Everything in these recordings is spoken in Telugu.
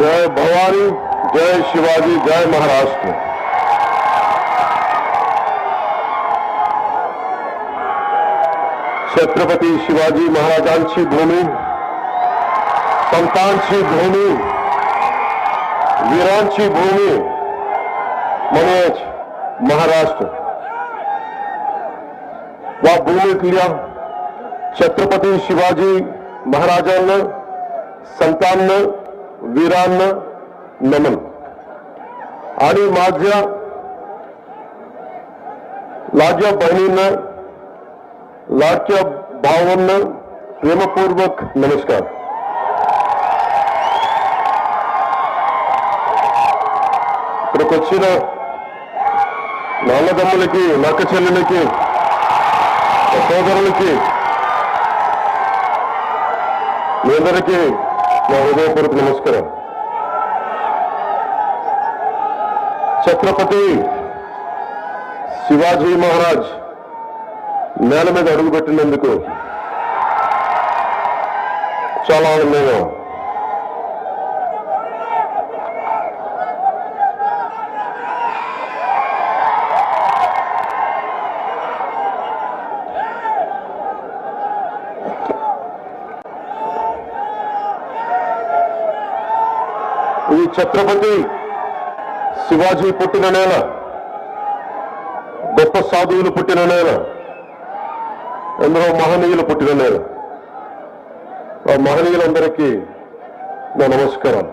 जय भवानी, जय शिवाजी, जय महाराष्ट्र। छत्रपती शिवाजी महाराजांची भूमी, संतांची भूमी, वीरांची भूमी म्हणजेच महाराष्ट्र। या भूमीतल्या छत्रपती शिवाजी महाराजांना, संतांना, वीरांना नमन। आणि माझ्या लाडक्या बहिणींना, लाडक्या भावांना प्रेमपूर्वक नमस्कार। ఇక్కడికి వచ్చిన నా అన్నదమ్ములకి, నా అక్క చెల్లెలకి, సోదరులకి మీ అందరికీ నా హృదయపూర్వక నమస్కారం। ఛత్రపతి శివాజీ మహారాజ్ నేల మీద అడుగుపెట్టినందుకు చాలా ఆనందంగా ఉంది। ఈ ఛత్రపతి శివాజీ పుట్టిన నేల, గొప్ప సాధువులు పుట్టిన నేల, ఎందరో మహనీయులు పుట్టిన నేల। ఆ మహనీయులందరికీ నా నమస్కారాలు।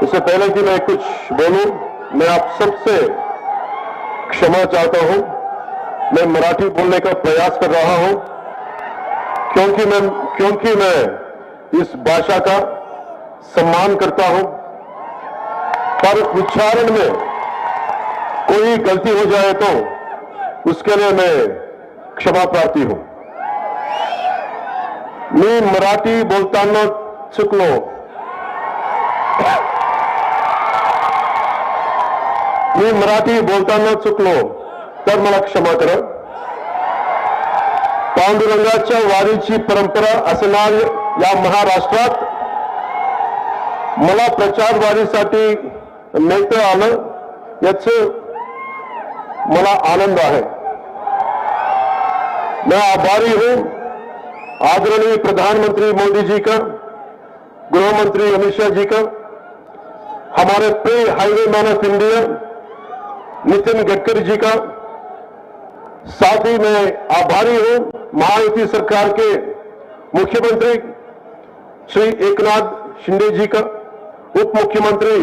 इससे पहले कि मैं कुछ बोलूं, मैं आप सबसे क्षमा चाहता हूं। मैं मराठी बोलने का प्रयास कर रहा हूं क्योंकि मैं इस भाषा का सम्मान करता हूं, पर उच्चारण में कोई गलती हो जाए तो उसके लिए मैं क्षमा प्रार्थी हूं। मी मराठी बोलताना चुकलो, मी मराठी बोलताना चुकलो तर मला क्षमा करा। पांडुरंगाच्या वारीची परंपरा असणाऱ्या या महाराष्ट्रात मला प्रचार वारीसाठी नेता आलं, याचे मला आनंद आहे। मैं आभारी हूं आदरणीय प्रधानमंत्री मोदी जी का, गृह मंत्री अमित शाह जी का, हमारे प्रिय highway man of India Nitin Gadkari ji का, साथ ही मैं आभारी हूं महायुति सरकार के मुख्यमंत्री श्री एकनाथ शिंदे जी का, उप मुख्यमंत्री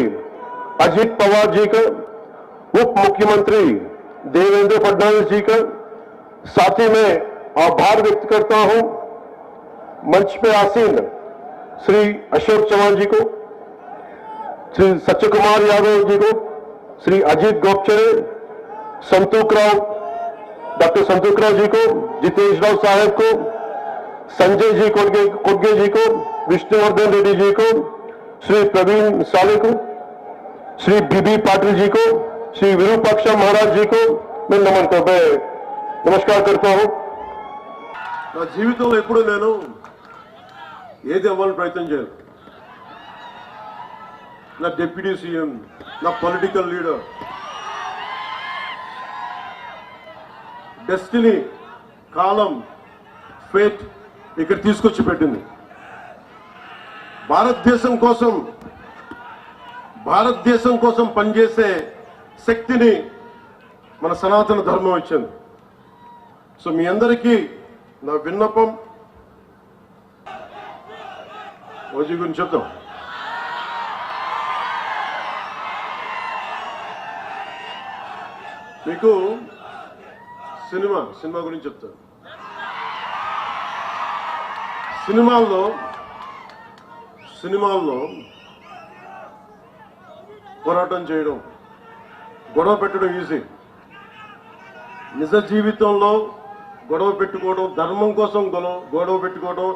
अजित पवार जी का, उप मुख्यमंत्री देवेंद्र फडणवीस जी का। साथ ही मैं आभार व्यक्त करता हूं मंच पे आसीन श्री अशोक चौहान जी को, श्री सत्यकुमार यादव जी को, श्री अजीत गोपचरे, डॉक्टर संतोखराव जी को, जितेश राव साहब को, संजय जी कोडगे जी को, विष्णुवर्धन रेड्डी जी को, श्री प्रवीण साले को, श्री बीबी पाटिल जी को, श्री विरूपाक्ष महाराज जी को मैं नमस्कार करता हूं। నా జీవితంలో ఎప్పుడు నేను ఏది అవ్వాలని ప్రయత్నం చేయను। నా డిప్యూటీ సీఎం, నా పొలిటికల్ లీడర్, డెస్టినీ, కాలం, ఫేట్ ఇక్కడ తీసుకొచ్చి పెట్టింది। భారతదేశం కోసం పనిచేసే శక్తిని మన సనాతన ధర్మం ఇచ్చింది। సో మీ అందరికీ నా విన్నపం, ఓజీ గురించి చెప్తాం। మీకు సినిమా గురించి చెప్తాను। సినిమాల్లో పోరాటం చేయడం, గొడవ పెట్టడం ఈజీ। నిజ జీవితంలో గొడవ పెట్టుకోవడం, ధర్మం కోసం గొడవ పెట్టుకోవడం,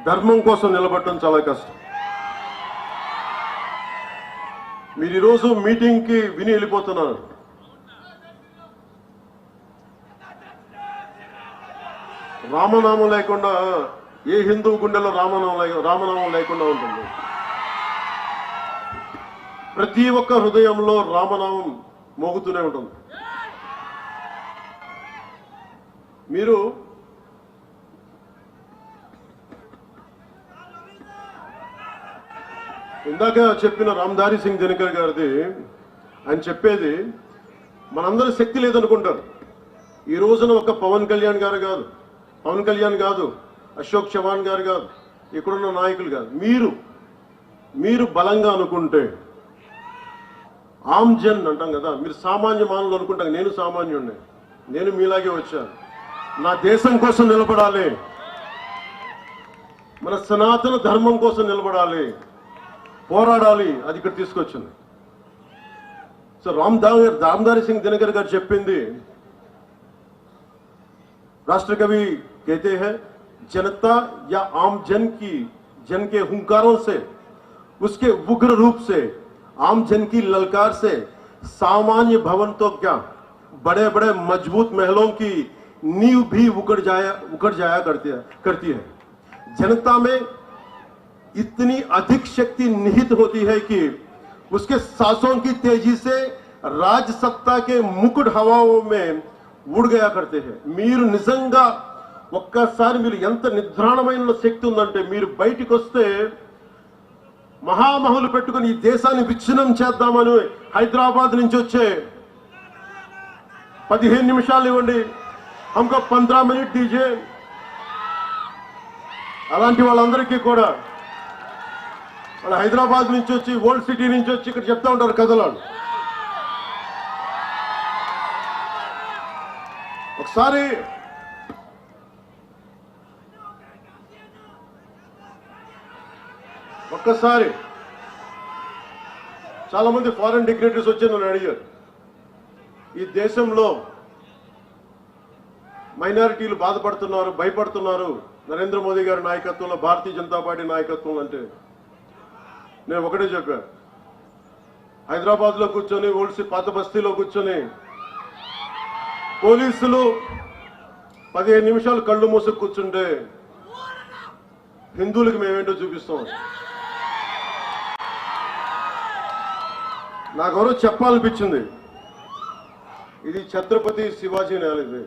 ధర్మం కోసం నిలబడటం చాలా కష్టం। మీరు ఈరోజు మీటింగ్కి విని వెళ్ళిపోతున్నారు. రామనామం లేకుండా ఏ హిందువు గుండెలో రామనామం లేకుండా ఉంటుంది. ప్రతి ఒక్క హృదయంలో రామనామం మోగుతూనే ఉంటుంది. మీరు ఇందాక చెప్పిన రామ్ధారి సింగ్ దినకర్ గారిది ఆయన చెప్పేది మనందరూ శక్తి లేదనుకుంటారు. ఈ రోజున ఒక పవన్ కళ్యాణ్ కాదు, అశోక్ చవాన్ గారు కాదు, ఇక్కడున్న నాయకులు కాదు, మీరు బలంగా అనుకుంటే ఆమ్ జన్ అంటాం కదా, మీరు సామాన్య మానవులు అనుకుంటాం. నేను సామాన్యుడిని, నేను మీలాగే వచ్చాను. నా దేశం కోసం నిలబడాలి, మన సనాతన ధర్మం కోసం నిలబడాలి, పోరాడాలి. అది ఇక్కడ తీసుకొచ్చింది. సో రామ్ధారి సింగ్ దినకర్ గారు చెప్పింది, राष्ट्र कवि कहते हैं जनता या आम जन के हुंकारों से, उसके उग्र रूप से, आम जन की ललकार से सामान्य भवन तो क्या बड़े बड़े मजबूत महलों की नींव भी उखड़ जाया करती है. जनता में इतनी अधिक शक्ति निहित होती है कि उसके सांसों की तेजी से राज सत्ता के मुकुट हवाओं में ఊడిగయా కడితే. మీరు నిజంగా ఒక్కసారి మీరు ఎంత నిద్రాణమైన శక్తి ఉందంటే, మీరు బయటికి వస్తే మహామహులు పెట్టుకుని ఈ దేశాన్ని విచ్ఛిన్నం చేద్దామని హైదరాబాద్ నుంచి వచ్చే 15 నిమిషాలు ఇవ్వండి, హమ్కో 15 మినిట్ దీజే, అలాంటి వాళ్ళందరికీ కూడా వాళ్ళు హైదరాబాద్ నుంచి వచ్చి, ఓల్డ్ సిటీ నుంచి వచ్చి ఇక్కడ చెప్తా ఉంటారు కథలు. ఒక్కసారి చాలా మంది ఫారెన్ డిగ్నిటరీస్ వచ్చి నన్ను అడిగారు, ఈ దేశంలో మైనారిటీలు బాధపడుతున్నారు, భయపడుతున్నారు నరేంద్ర మోదీ గారి నాయకత్వంలో, భారతీయ జనతా పార్టీ నాయకత్వం అంటే. నేను ఒకటే చెప్పాను, హైదరాబాద్ లో కూర్చొని, ఓల్డ్ పాత బస్తీలో కూర్చొని పోలీసులు 15 నిమిషాలు కళ్ళు మూసుకు కూర్చుంటే హిందువులకు మేమేంటో చూపిస్తాం. నాకెవరో చెప్పాలనిపించింది, ఇది ఛత్రపతి శివాజీ నేల, ఇది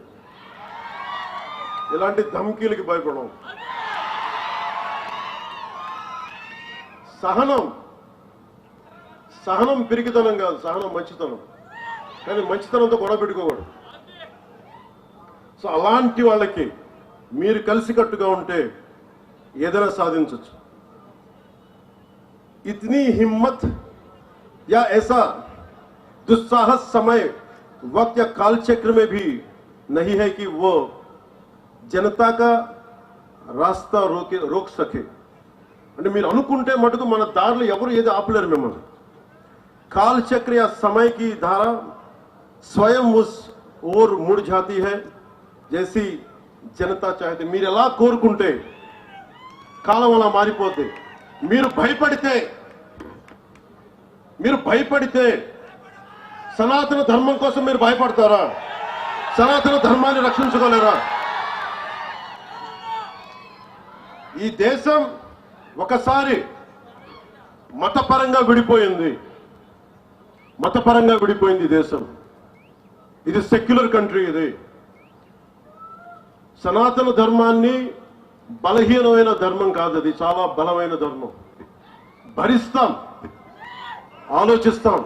ఇలాంటి ధమ్కీలకి భయపడం. సహనం పిరికితనం కాదు, సహనం మంచితనం. కానీ మంచితనంతో గొడవ పెట్టుకోకూడదు. సో అలాంటి వాళ్ళకి మీరు కలిసికట్టుగా ఉంటే ఏదైనా సాధించవచ్చు. इतनी हिम्मत या ऐसा दुस्साहस समय वक्त या काल चक्र में भी नहीं है कि वो जनता का रास्ता रोक सके. అంటే మీరు అనుకుంటే మటుకు మన దారిలో ఎవరు ఏది ఆపలేరు మిమ్మల్ని. काल चक्र या समय की धारा स्वयं उस ओर मुड़ जाती है जैसी जनता चाहते. మీరు ఎలా కోరుకుంటే కాలం అలా మారిపోతే. మీరు భయపడితే సనాతన ధర్మం కోసం మీరు భయపడతారా? సనాతన ధర్మాన్ని రక్షించుకోలేరా? ఈ దేశం ఒకసారి మతపరంగా విడిపోయింది. దేశం ఇది సెక్యులర్ కంట్రీ. ఇది సనాతన ధర్మాన్ని బలహీనమైన ధర్మం కాదు, అది చాలా బలమైన ధర్మం. భరిస్తాం, ఆలోచిస్తాం,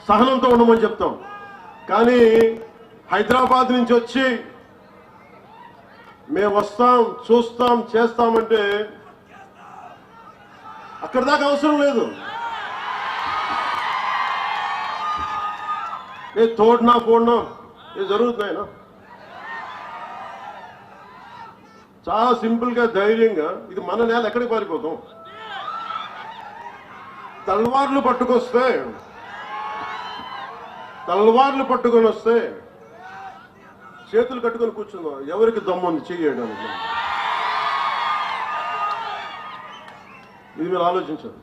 సహనంతో ఉండమని చెప్తాం. కానీ హైదరాబాద్ నుంచి వచ్చి మేము వస్తాం, చూస్తాం, చేస్తామంటే అక్కడి దాకా అవసరం లేదు. ఏ తోడనా పోడనా ఏ జరుగుతున్నాయినా చాలా సింపుల్ గా, ధైర్యంగా, ఇది మన నేల, ఎక్కడికి పారిపోతాం? తల్వార్లు పట్టుకొని వస్తే చేతులు కట్టుకొని కూర్చుందాం. ఎవరికి దమ్ముంది చేయడానికి? ఇది మీరు ఆలోచించండి.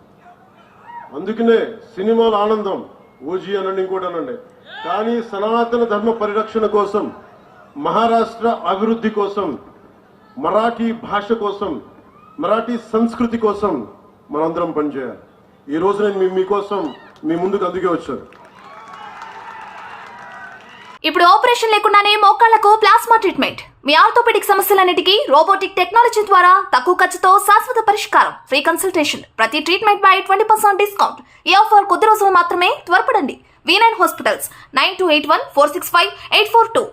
అందుకనే సినిమాల ఆనందం ఓజీ అనండి ఇంకోటి అనండి, కానీ సనాతన ధర్మ పరిరక్షణ కోసం, మహారాష్ట్ర అభివృద్ధి కోసం, మరాఠీ భాష కోసం, మరాఠీ సంస్కృతి కోసం మనందరం పనిచేయాలి. ఈ రోజు నేను మీకోసం మీ ముందుకు అందుకే వచ్చాను. ఇప్పుడు ఆపరేషన్ లేకుండానే మోకాళ్లకు ప్లాస్మా ట్రీట్మెంట్. మీ ఆర్థోపెడిక్ సమస్యలన్నిటికీ రోబోటిక్ టెక్నాలజీ ద్వారా తక్కువ ఖర్చుతో శాశ్వత పరిష్కారం. Free consultation. ప్రతి ట్రీట్మెంట్ పై 20% డిస్కౌంట్. ఈ ఆఫర్ కొద్ది రోజులు మాత్రమే. త్వరపడండి. V9 hospitals 9281465842